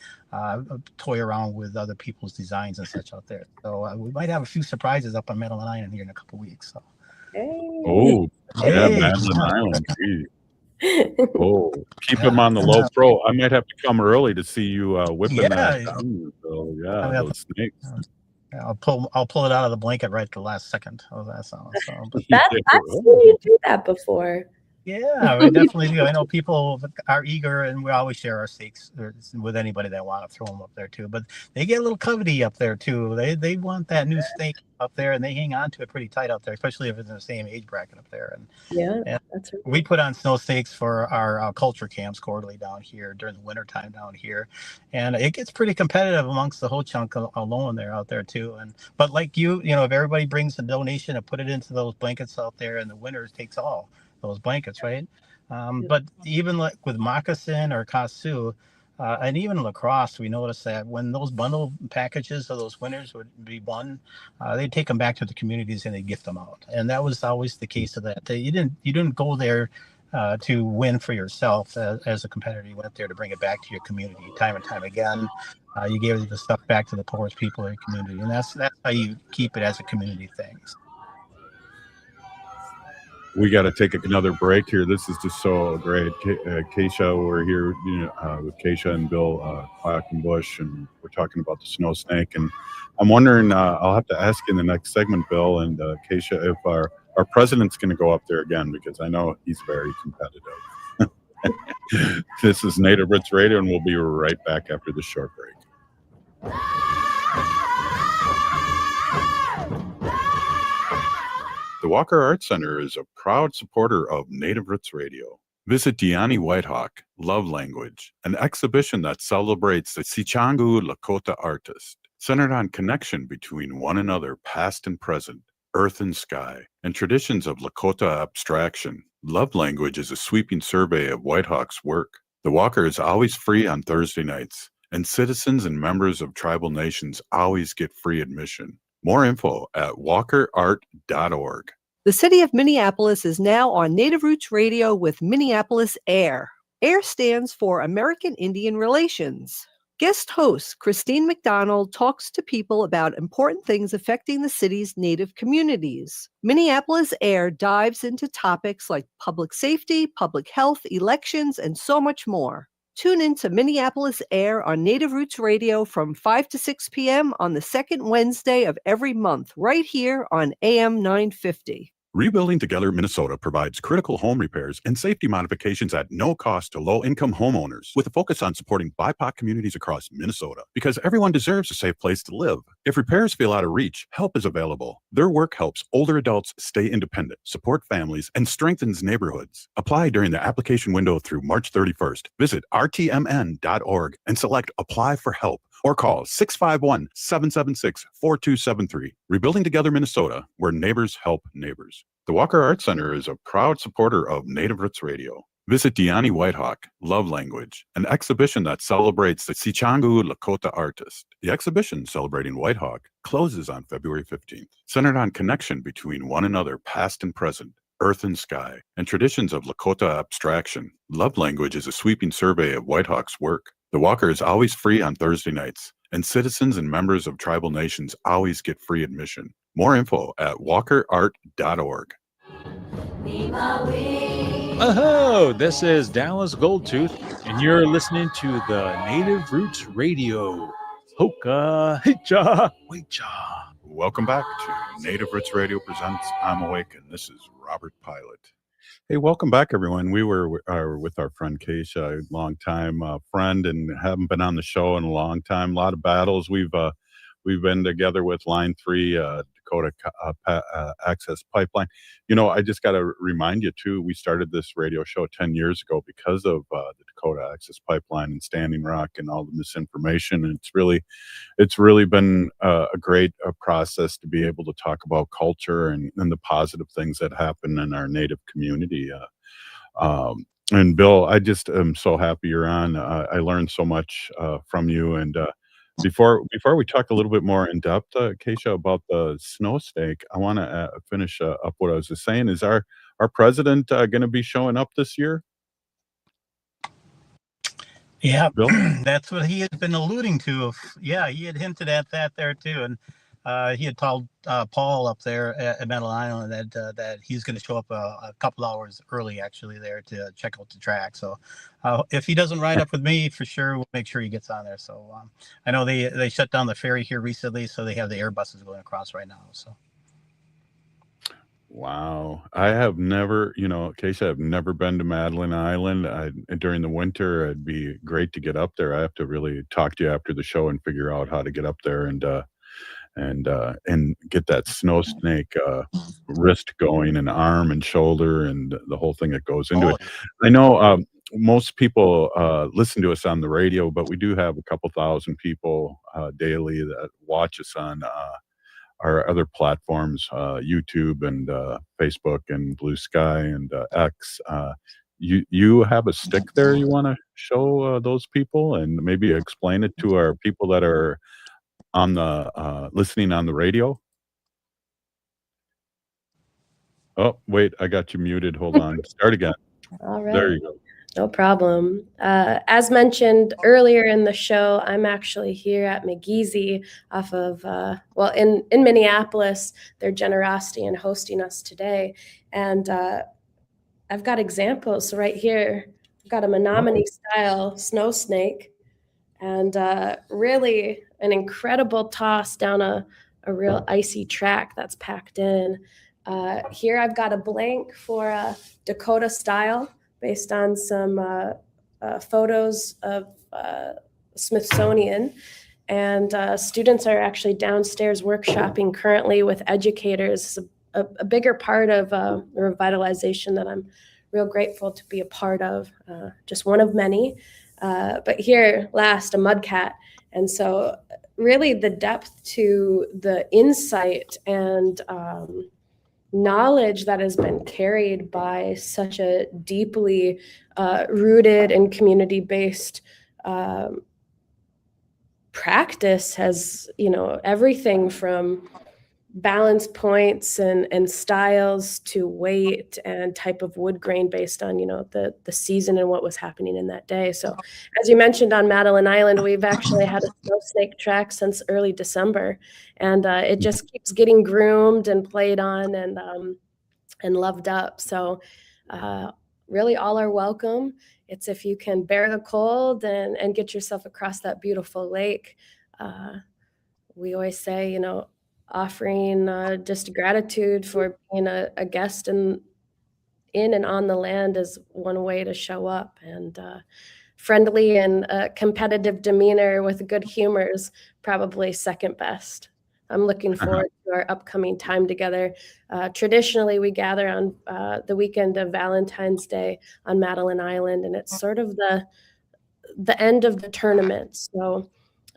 toy around with other people's designs and such out there. So we might have a few surprises up on Madeline Island here in a couple of weeks. So. Oh, yeah, Madeline Island. Gee. Oh, keep him on the low pro. I might have to come early to see you whipping that down. So those snakes. I'll pull it out of the blanket right at the last second. Oh, that sounds. I've seen you do that before. Yeah, we definitely do. I know people are eager, and we always share our steaks with anybody that want to throw them up there too. But they get a little covety up there too. They want that new steak up there, and they hang on to it pretty tight up there, especially if it's in the same age bracket up there. And that's right. We put on snow steaks for our culture camps quarterly down here during the winter time down here, and it gets pretty competitive amongst the Ho-Chunk alone there out there too. But like if everybody brings a donation and put it into those blankets out there, and the winner takes all those blankets, right? But even like with moccasin or kasu, and even lacrosse, we noticed that when those bundle packages of those winners would be won, they'd take them back to the communities and they'd gift them out. And that was always the case of that. You didn't go there to win for yourself as a competitor. You went there to bring it back to your community time and time again. You gave the stuff back to the poorest people in your community, and that's how you keep it as a community thing. We got to take another break here. This is just so great. Kaesha, we're here with Kaesha and Bill Quackenbush, and we're talking about the snow snake. And I'm wondering, I'll have to ask you in the next segment, Bill and Kaesha, if our president's going to go up there again, because I know he's very competitive. This is Native Roots Radio, and we'll be right back after this short break. The Walker Arts Center is a proud supporter of Native Roots Radio. Visit Diani Whitehawk, Love Language, an exhibition that celebrates the Cekg Lakota artist, centered on connection between one another, past and present, earth and sky, and traditions of Lakota abstraction. Love Language is a sweeping survey of Whitehawk's work. The Walker is always free on Thursday nights, and citizens and members of tribal nations always get free admission. More info at walkerart.org. The city of Minneapolis is now on Native Roots Radio with Minneapolis AIR. AIR stands for American Indian Relations. Guest host Christine McDonald talks to people about important things affecting the city's Native communities. Minneapolis AIR dives into topics like public safety, public health, elections, and so much more. Tune in to Minneapolis AIR on Native Roots Radio from 5 to 6 p.m. on the second Wednesday of every month, right here on AM 950. Rebuilding Together Minnesota provides critical home repairs and safety modifications at no cost to low-income homeowners, with a focus on supporting BIPOC communities across Minnesota, because everyone deserves a safe place to live. If repairs feel out of reach, help is available. Their work helps older adults stay independent, support families, and strengthens neighborhoods. Apply during the application window through March 31st. Visit rtmn.org and select Apply for Help, or call 651-776-4273. Rebuilding Together Minnesota, where neighbors help neighbors. The Walker Arts Center is a proud supporter of Native Roots Radio. Visit Deani Whitehawk, Love Language, an exhibition that celebrates the Cekg Lakota artist. The exhibition, celebrating Whitehawk, closes on February 15th, centered on connection between one another, past and present, earth and sky, and traditions of Lakota abstraction. Love Language is a sweeping survey of Whitehawk's work. The Walker is always free on Thursday nights, and citizens and members of tribal nations always get free admission. More info at walkerart.org. Oh, this is Dallas Goldtooth, and you're listening to the Native Roots Radio. Hoka, hicha, wecha. Welcome back to Native Roots Radio presents I'm Awake, and this is Robert Pilot. Hey, welcome back, everyone. We were with our friend Kaesha, a long-time friend, and haven't been on the show in a long time. A lot of battles. We've been together with Line 3, Dakota Access Pipeline. You know, I just got to remind you, too, we started this radio show 10 years ago because of the Dakota Access Pipeline and Standing Rock and all the misinformation. And it's really been a great process to be able to talk about culture and the positive things that happen in our Native community. And Bill, I just am so happy you're on. I learned so much from you. And before we talk a little bit more in depth, Kaesha, about the snow snake, I want to finish up what I was just saying. Is our president going to be showing up this year? Yeah, Bill? That's what he had been alluding to. Yeah, he had hinted at that there too, and he had told Paul up there at Metal Island that he's going to show up a couple hours early, actually, there to check out the track. So if he doesn't ride up with me, for sure, we'll make sure he gets on there. So I know they shut down the ferry here recently, so they have the air buses going across right now. So. Wow. I have never, Kaesha, I've never been to Madeline Island. During the winter, it'd be great to get up there. I have to really talk to you after the show and figure out how to get up there and get that snow snake wrist going, and arm and shoulder and the whole thing that goes into it. I know most people listen to us on the radio, but we do have a couple thousand people daily that watch us on our other platforms, YouTube and Facebook and Blue Sky and X. You have a stick there you want to show those people, and maybe explain it to our people that are on the listening on the radio? Oh, wait, I got you muted. Hold on. Start again. All right. There you go. No problem. As mentioned earlier in the show, I'm actually here at McGeezy off of, in Minneapolis, their generosity in hosting us today. And I've got examples right here. I've got a Menominee style snow snake, and really an incredible toss down a real icy track that's packed in. Here I've got a blank for a Dakota style, based on some photos of Smithsonian. And students are actually downstairs workshopping currently with educators, a bigger part of the revitalization that I'm real grateful to be a part of, just one of many. But here, last, a mudcat. And so really the depth to the insight and knowledge that has been carried by such a deeply rooted and community-based practice has, everything from balance points and styles to weight and type of wood grain based on, the season and what was happening in that day. So as you mentioned, on Madeline Island, we've actually had a snow snake track since early December, and it just keeps getting groomed and played on and loved up. So really all are welcome. It's if you can bear the cold and get yourself across that beautiful lake. We always say, offering just gratitude for being a guest in and on the land is one way to show up, and friendly and competitive demeanor with good humor is probably second best. I'm looking forward to our upcoming time together. Traditionally, we gather on the weekend of Valentine's Day on Madeline Island, and it's sort of the end of the tournament. So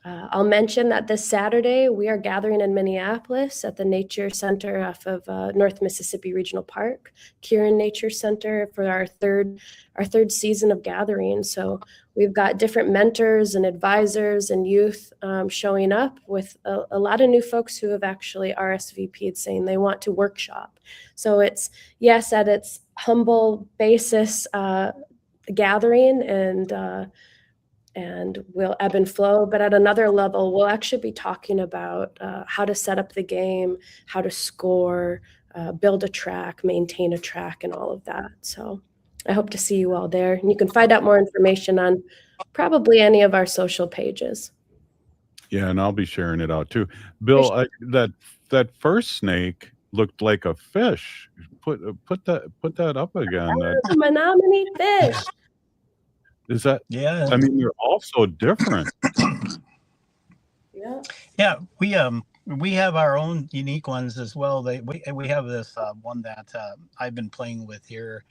I'll mention that this Saturday we are gathering in Minneapolis at the Nature Center off of North Mississippi Regional Park, Kieran Nature Center, for our third season of gathering. So we've got different mentors and advisors and youth showing up with a lot of new folks who have actually RSVP'd saying they want to workshop. So it's, yes, at its humble basis gathering, and we'll ebb and flow. But at another level, we'll actually be talking about how to set up the game, how to score, build a track, maintain a track, and all of that. So I hope to see you all there. And you can find out more information on probably any of our social pages. Yeah, and I'll be sharing it out too. Bill, that first snake looked like a fish. Put that up again. A Menominee fish. Is that? Yeah. I mean, they're all so different. Yeah. We have our own unique ones as well. We have this one that I've been playing with here,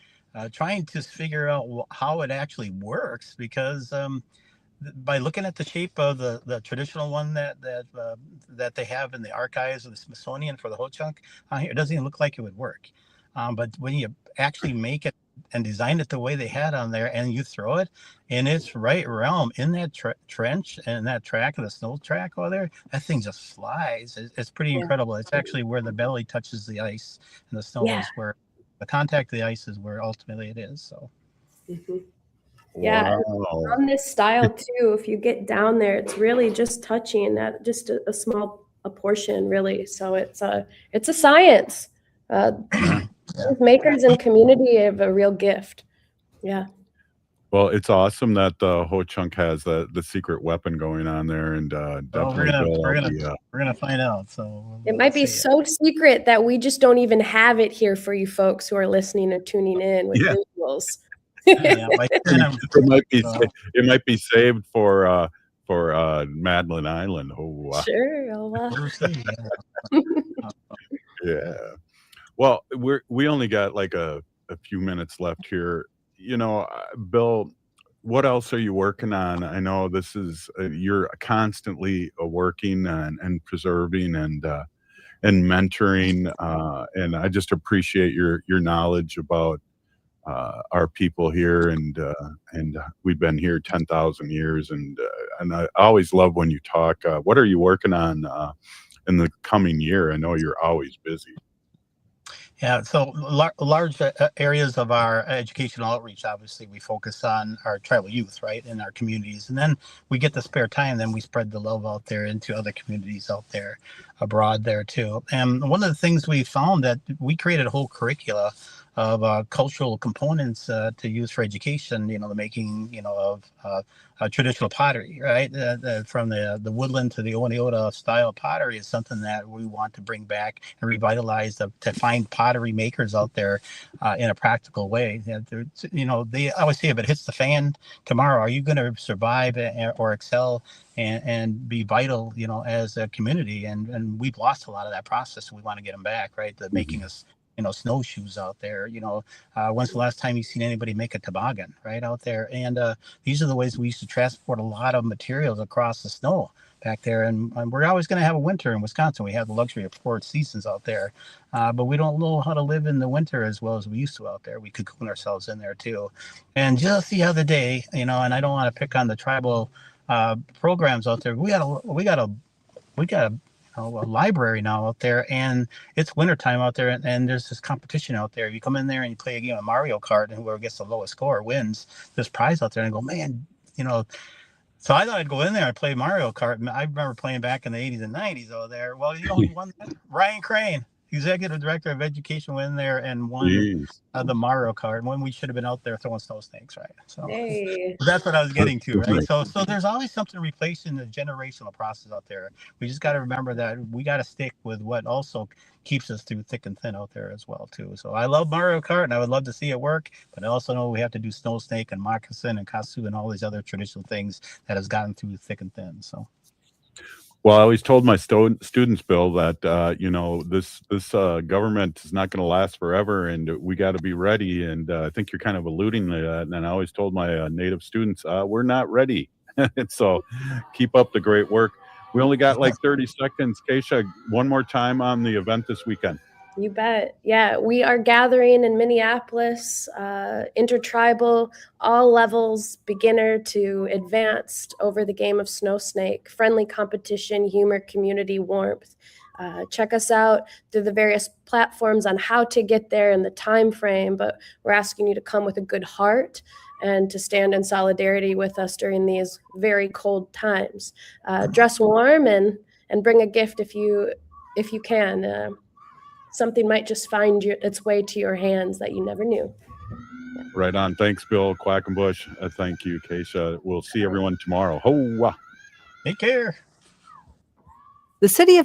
trying to figure out how it actually works, because by looking at the shape of the traditional one that they have in the archives of the Smithsonian for the Ho-Chunk, it doesn't even look like it would work. But when you actually make it and design it the way they had on there, and you throw it in its right realm in that trench and that track, the snow track over there, that thing just flies. It's pretty incredible. It's actually where the belly touches the ice, and the snow is where the contact of the ice is where ultimately it is. So. Mm-hmm. Yeah, on this style too, if you get down there, it's really just touching that, just a small portion, really. So it's a science. Makers and community have a real gift. Yeah. Well, it's awesome that the Ho-Chunk has the secret weapon going on there, and definitely we're gonna find out. So it might be so secret that we just don't even have it here for you folks who are listening or tuning in with visuals. It might be saved for Madeline Island. Oh, sure. Yeah. Well, we only got like a few minutes left here. Bill, what else are you working on? I know this is you're constantly working and preserving and mentoring, and I just appreciate your knowledge about our people here, and we've been here 10,000 years, and I always love when you talk. What are you working on in the coming year? I know you're always busy. Yeah, so large areas of our educational outreach, obviously, we focus on our tribal youth, right, in our communities. And then we get the spare time, then we spread the love out there into other communities out there, abroad there too. And one of the things we found that we created a whole curricula of cultural components to use for education, the making, of traditional pottery, right? From the woodland to the Oneota style pottery is something that we want to bring back and revitalize to find pottery makers out there in a practical way. They always say if it hits the fan tomorrow, are you going to survive or excel and be vital, as a community? And we've lost a lot of that process. So we want to get them back, right? The making us snowshoes out there. When's the last time you've seen anybody make a toboggan right out there? And these are the ways we used to transport a lot of materials across the snow back there. And we're always going to have a winter in Wisconsin. We have the luxury of 4 seasons out there, but we don't know how to live in the winter as well as we used to out there. We cocoon ourselves in there too. And just the other day, and I don't want to pick on the tribal programs out there. We got a a library now out there, and it's wintertime out there, and there's this competition out there. You come in there and you play a game of Mario Kart, and whoever gets the lowest score wins this prize out there. And I go, man, so I thought I'd go in there and play Mario Kart. And I remember playing back in the 80s and 90s over there. Well, who won that? Ryan Crane, Executive Director of Education, went in there and won the Mario Kart when we should have been out there throwing snow snakes, right? So that's what I was getting to, right? So there's always something replacing the generational process out there. We just got to remember that we got to stick with what also keeps us through thick and thin out there as well, too. So I love Mario Kart, and I would love to see it work, but I also know we have to do snow snake and moccasin and kasu and all these other traditional things that has gotten through thick and thin. So. Well, I always told my students, Bill, that this government is not going to last forever, and we got to be ready. And I think you're kind of alluding to that. And I always told my Native students, we're not ready. So keep up the great work. We only got like 30 seconds. Kaesha, one more time on the event this weekend. You bet. Yeah, we are gathering in Minneapolis, intertribal, all levels, beginner to advanced, over the game of snow snake, friendly competition, humor, community, warmth. Check us out through the various platforms on how to get there and the time frame, but we're asking you to come with a good heart and to stand in solidarity with us during these very cold times. Dress warm and bring a gift if you can. Something might just find its way to your hands that you never knew. Right on. Thanks, Bill Quackenbush. Thank you, Kaesha. We'll see everyone tomorrow. Ho! Take care. The city of